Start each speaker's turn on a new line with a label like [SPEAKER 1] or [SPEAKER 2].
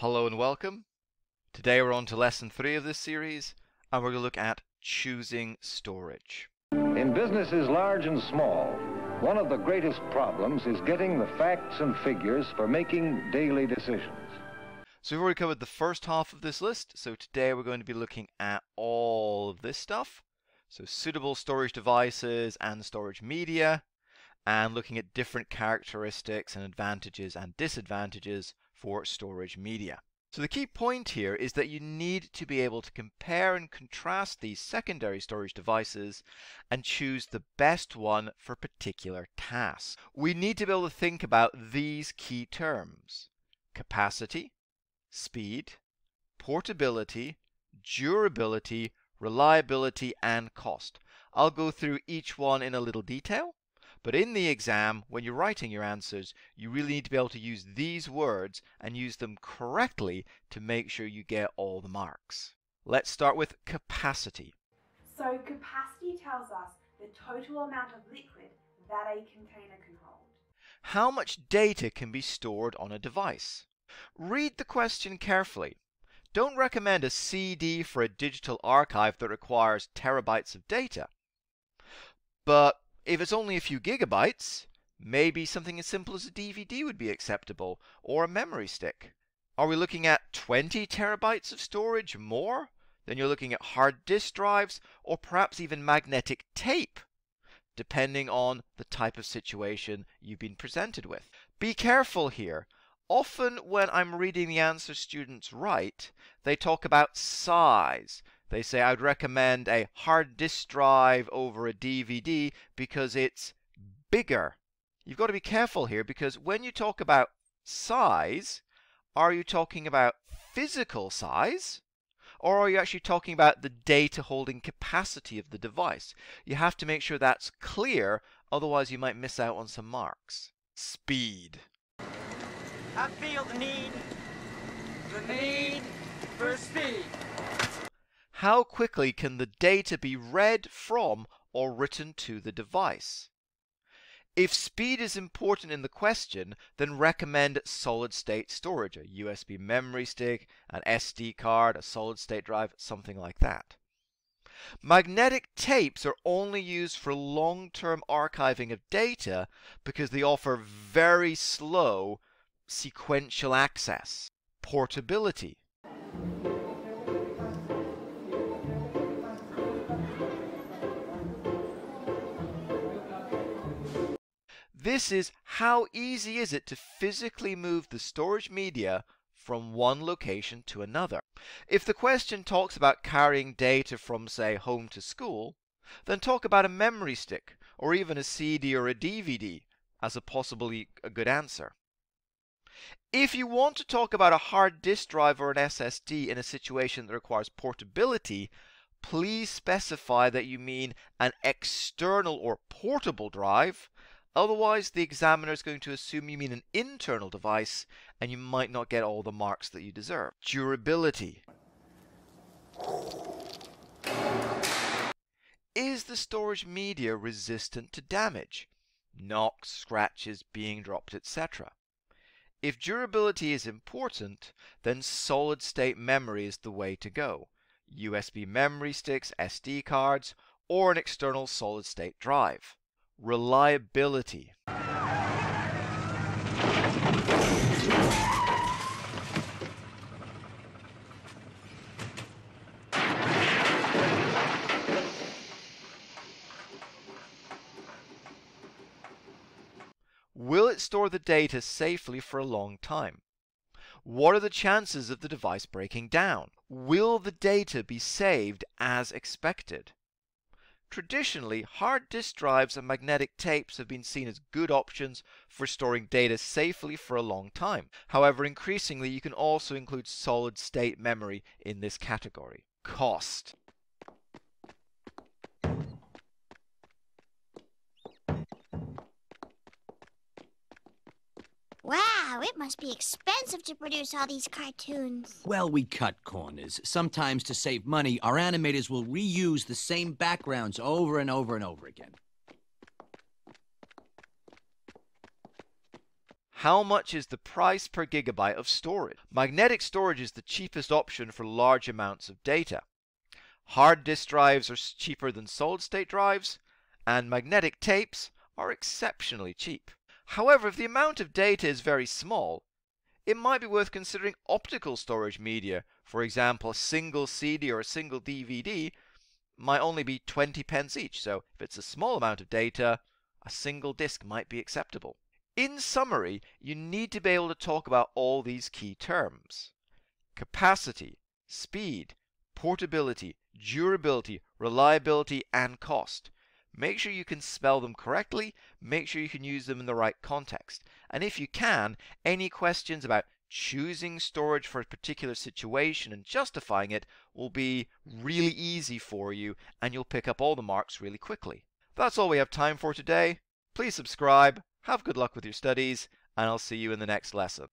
[SPEAKER 1] Hello and welcome. Today we're on to lesson 3 of this series, and we're going to look at choosing storage.
[SPEAKER 2] In businesses large and small, one of the greatest problems is getting the facts and figures for making daily decisions.
[SPEAKER 1] So we've already covered the first half of this list, so today we're going to be looking at all of this stuff. So suitable storage devices and storage media, and looking at different characteristics and advantages and disadvantages for storage media. So the key point here is that you need to be able to compare and contrast these secondary storage devices and choose the best one for particular tasks. We need to be able to think about these key terms: capacity, speed, portability, durability, reliability, and cost. I'll go through each one in a little detail. But in the exam, when you're writing your answers, you really need to be able to use these words and use them correctly to make sure you get all the marks. Let's start with capacity.
[SPEAKER 3] So capacity tells us the total amount of liquid that a container can hold.
[SPEAKER 1] How much data can be stored on a device? Read the question carefully. Don't recommend a CD for a digital archive that requires terabytes of data. But if it's only a few gigabytes, maybe something as simple as a DVD would be acceptable, or a memory stick. Are we looking at 20 terabytes of storage more? Then you're looking at hard disk drives, or perhaps even magnetic tape, depending on the type of situation you've been presented with. Be careful here. Often when I'm reading the answers students write, they talk about size. They say, I'd recommend a hard disk drive over a DVD because it's bigger. You've got to be careful here, because when you talk about size, are you talking about physical size, or are you actually talking about the data holding capacity of the device? You have to make sure that's clear, otherwise you might miss out on some marks. Speed.
[SPEAKER 4] I feel the need for speed.
[SPEAKER 1] How quickly can the data be read from or written to the device? If speed is important in the question, then recommend solid-state storage, a USB memory stick, an SD card, a solid-state drive, something like that. Magnetic tapes are only used for long-term archiving of data because they offer very slow sequential access. Portability. This is how easy is it to physically move the storage media from one location to another. If the question talks about carrying data from, say, home to school, then talk about a memory stick or even a CD or a DVD as a possibly a good answer. If you want to talk about a hard disk drive or an SSD in a situation that requires portability, please specify that you mean an external or portable drive. Otherwise, the examiner is going to assume you mean an internal device, and you might not get all the marks that you deserve. Durability. Is the storage media resistant to damage? Knocks, scratches, being dropped, etc. If durability is important, then solid-state memory is the way to go. USB memory sticks, SD cards, or an external solid-state drive. Reliability. Will it store the data safely for a long time? What are the chances of the device breaking down? Will the data be saved as expected? Traditionally, hard disk drives and magnetic tapes have been seen as good options for storing data safely for a long time. However, increasingly you can also include solid-state memory in this category. Cost.
[SPEAKER 5] Wow, it must be expensive to produce all these cartoons.
[SPEAKER 6] Well, we cut corners. Sometimes to save money, our animators will reuse the same backgrounds over and over and over again.
[SPEAKER 1] How much is the price per gigabyte of storage? Magnetic storage is the cheapest option for large amounts of data. Hard disk drives are cheaper than solid-state drives, and magnetic tapes are exceptionally cheap. However, if the amount of data is very small, it might be worth considering optical storage media. For example, a single CD or a single DVD might only be 20 pence each, so if it's a small amount of data, a single disk might be acceptable. In summary, you need to be able to talk about all these key terms: capacity, speed, portability, durability, reliability, and cost. Make sure you can spell them correctly, make sure you can use them in the right context. And if you can, any questions about choosing storage for a particular situation and justifying it will be really easy for you, and you'll pick up all the marks really quickly. That's all we have time for today. Please subscribe, have good luck with your studies, and I'll see you in the next lesson.